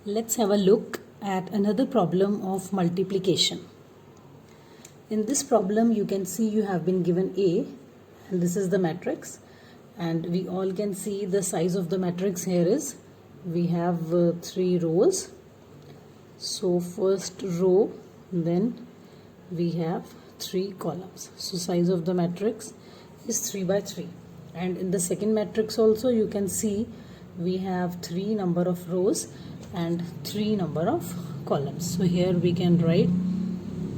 Let's have a look at another problem of multiplication. In this problem you can see you have been given A and this is the matrix, and we all can see the size of the matrix here is we have 3 rows. So first row, then we have 3 columns. So size of the matrix is 3 by 3, and in the second matrix also you can see we have 3 number of rows and 3 number of columns. So here we can write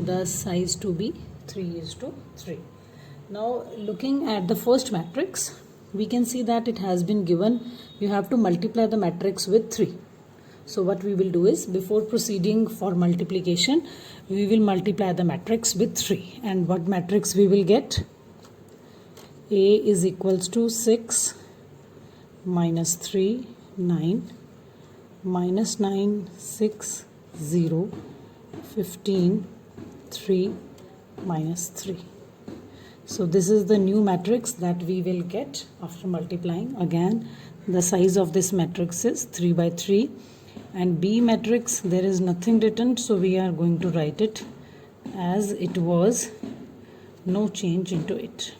the size to be 3:3. Now looking at the first matrix, we can see that it has been given you have to multiply the matrix with 3. So what we will do is, before proceeding for multiplication, we will multiply the matrix with 3. And what matrix we will get? A is equals to 6 minus 3 9 minus 9 6 0 15 3 minus 3. So this is the new matrix that we will get after multiplying. Again, the size of this matrix is 3 by 3, and B matrix there is nothing written, so we are going to write it as it was, no change into it.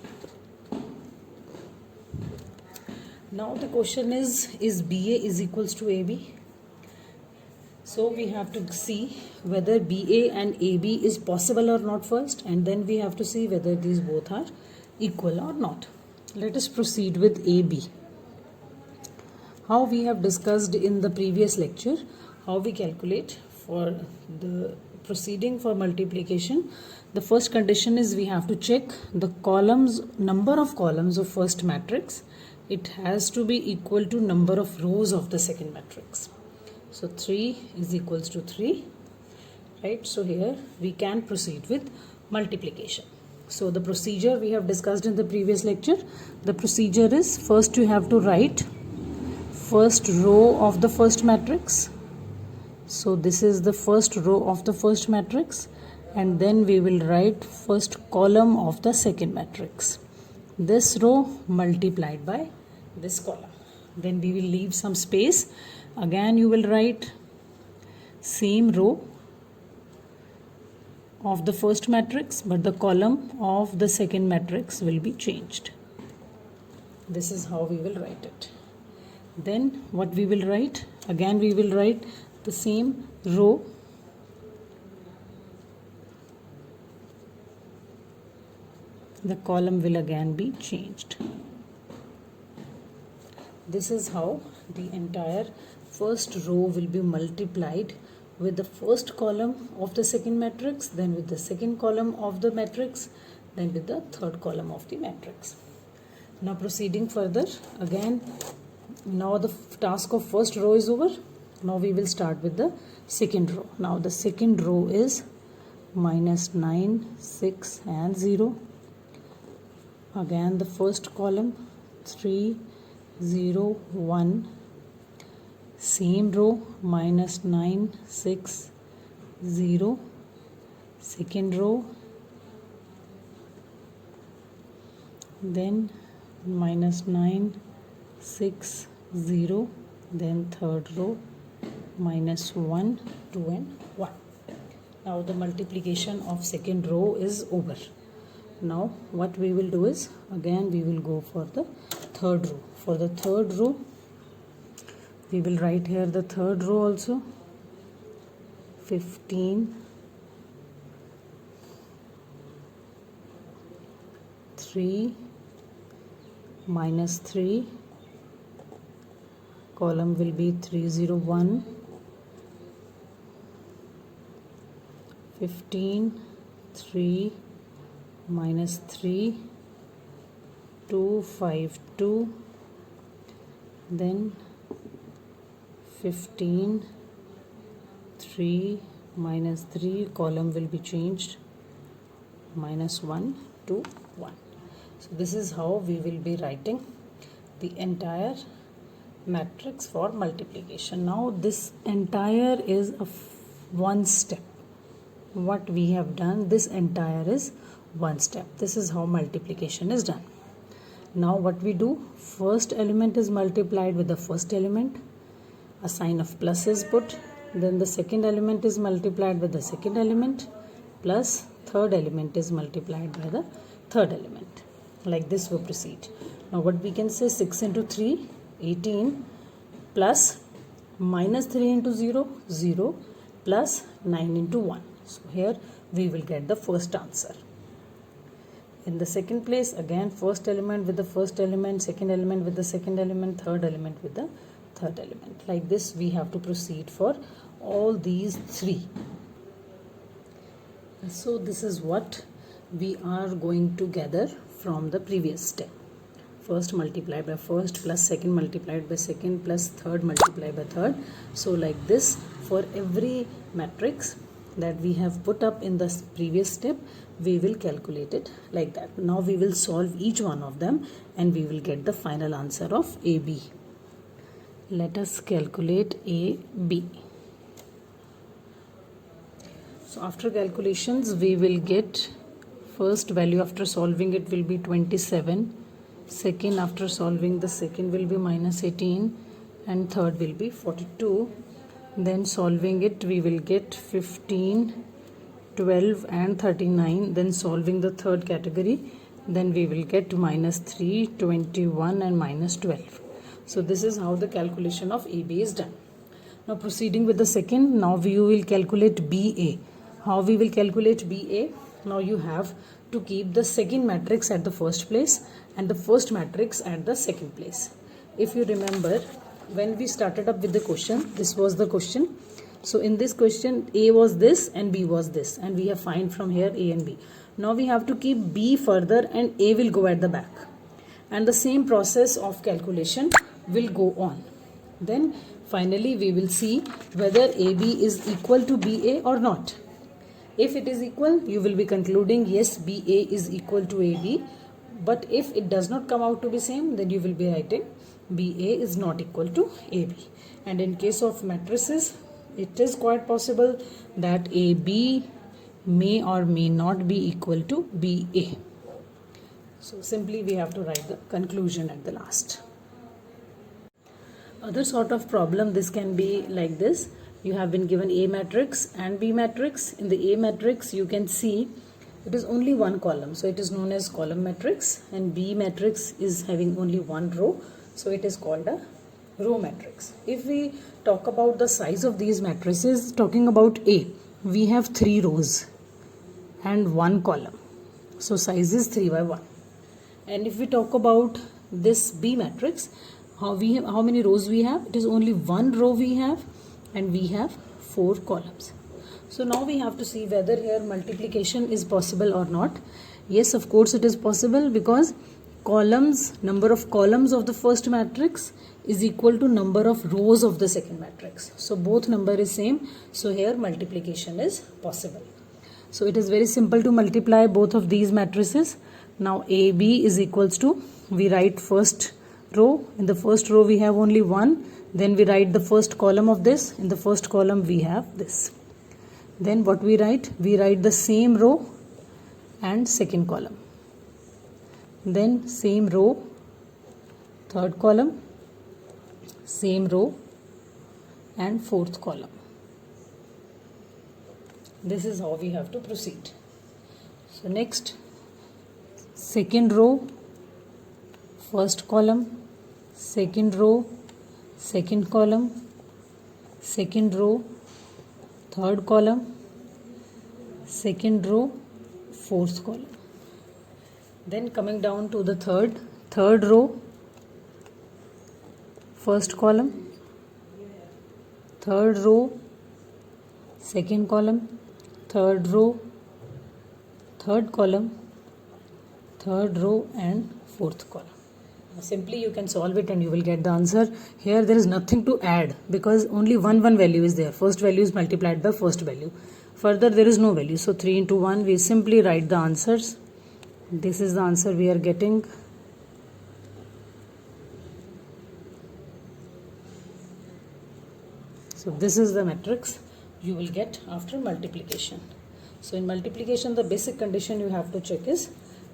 Now the question is BA is equals to AB? So we have to see whether BA and AB is possible or not first, and then we have to see whether these both are equal or not. Let us proceed with AB. How we have discussed in the previous lecture, how we calculate for the proceeding for multiplication. The first condition is we have to check the columns, number of columns of first matrix. It has to be equal to number of rows of the second matrix. So 3 is equals to 3, right? So here we can proceed with multiplication. So the procedure we have discussed in the previous lecture. The procedure is, first you have to write first row of the first matrix. So this is the first row of the first matrix, and then we will write first column of the second matrix. This row multiplied by this column. Then we will leave some space. Again you will write same row of the first matrix, but the column of the second matrix will be changed. This is how we will write it. Then what we will write? Again we will write the same row the column will again be changed. This is how the entire first row will be multiplied with the first column of the second matrix, then with the second column of the matrix, then with the third column of the matrix. Now proceeding further, again now the task of first row is over. Now we will start with the second row. Now the second row is minus 9 6 and 0. Again the first column 3 0 1, same row minus 9 6 0, second row, then minus 9 6 0, then third row minus 1 2 and 1. Now the multiplication of second row is over. Now what we will do is, again we will go for the third row. For the third row we will write here the third row also 15 3 minus 3, column will be 301 15 3 minus 3 252, then 15 3 minus 3, column will be changed minus 1 2 1. So this is how we will be writing the entire matrix for multiplication. Now this entire is one step. What we have done, this entire is one step. This is how multiplication is done. Now what we do, first element is multiplied with the first element, a sign of plus is put, then the second element is multiplied with the second element, plus third element is multiplied by the third element. Like this we proceed. Now what we can say, 6 into 3, 18, plus minus 3 into 0, 0, plus 9 into 1. So here we will get the first answer. In the second place, again first element with the first element, second element with the second element, third element with the third element. Like this we have to proceed for all these three. So this is what we are going to gather from the previous step. First multiplied by first, plus second multiplied by second, plus third multiplied by third. So like this, for every matrix that we have put up in the previous step, we will calculate it like that. Now we will solve each one of them and we will get the final answer of AB. Let us calculate AB. So after calculations, we will get first value after solving it will be 27. Second, after solving the second will be minus 18, and third will be 42. Then solving it we will get 15, 12 and 39. Then solving the third category, then we will get minus 3, 21 and minus 12. So this is how the calculation of AB is done. Now proceeding with the second, now we will calculate BA. How we will calculate BA? Now you have to keep the second matrix at the first place and the first matrix at the second place. If you remember, when we started up with the question, this was the question. So in this question, A was this and B was this, and we have find from here A and B. Now we have to keep B further and A will go at the back, and the same process of calculation will go on. Then finally we will see whether AB is equal to BA or not. If it is equal, you will be concluding yes, BA is equal to AB. But if it does not come out to be same, then you will be writing BA is not equal to AB. And in case of matrices, it is quite possible that AB may or may not be equal to BA. So simply we have to write the conclusion at the last. Other sort of problem, this can be like this. You have been given A matrix and B matrix. In the A matrix, you can see it is only one column, so it is known as column matrix, and B matrix is having only one row, so it is called a row matrix. If we talk about the size of these matrices, talking about A, we have 3 rows and 1 column, so size is 3 by 1. And if we talk about this B matrix, how many rows we have? It is only 1 row we have, and we have 4 columns. So now we have to see whether here multiplication is possible or not. Yes, of course it is possible, because number of columns of the first matrix is equal to number of rows of the second matrix. So both number is same. So here multiplication is possible. So it is very simple to multiply both of these matrices. Now AB is equals to, we write first row. In the first row we have only 1. Then we write the first column of this. In the first column we have this. Then what we write? We write the same row and second column. Then same row, third column, same row and fourth column. This is how we have to proceed. So next, second row, first column, second row, second column, second row, third column, second row, fourth column. Then coming down to the third row, first column, third row, second column, third row, third column, third row and fourth column. Simply you can solve it and you will get the answer. Here there is nothing to add, because only one value is there. First value is multiplied by first value. Further there is no value. So 3 into 1, we simply write the answers. This is the answer we are getting. So this is the matrix you will get after multiplication. So in multiplication, the basic condition you have to check is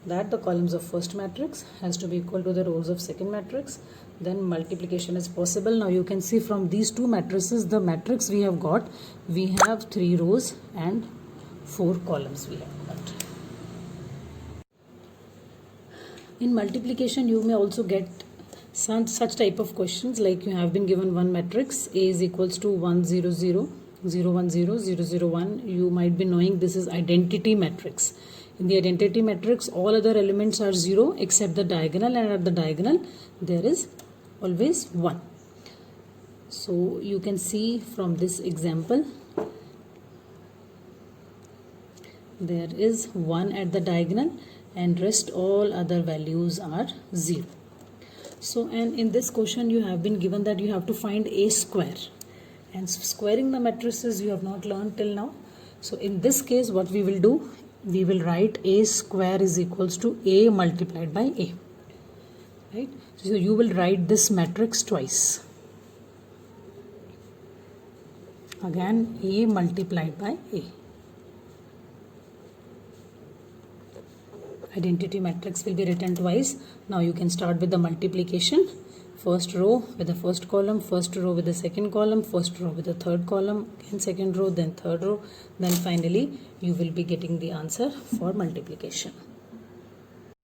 that the columns of first matrix has to be equal to the rows of second matrix. then multiplication is possible. Now you can see from these two matrices, the matrix we have got, we have 3 rows and 4 columns we have got. In multiplication, you may also get such type of questions, like you have been given one matrix, A is equals to 1 0 0 0 1 0 0 0 1. You might be knowing this is identity matrix. In the identity matrix, all other elements are 0 except the diagonal, and at the diagonal there is always 1. So you can see from this example, there is 1 at the diagonal and rest all other values are 0. So, and in this question you have been given that you have to find a square, and squaring the matrices you have not learned till now. So in this case what we will do, we will write a square is equals to a multiplied by a, right? So you will write this matrix twice. Again, a multiplied by a. Identity matrix will be written twice. Now you can start with the multiplication. First row with the first column, first row with the second column, first row with the third column, again second row, then third row, then finally you will be getting the answer for multiplication.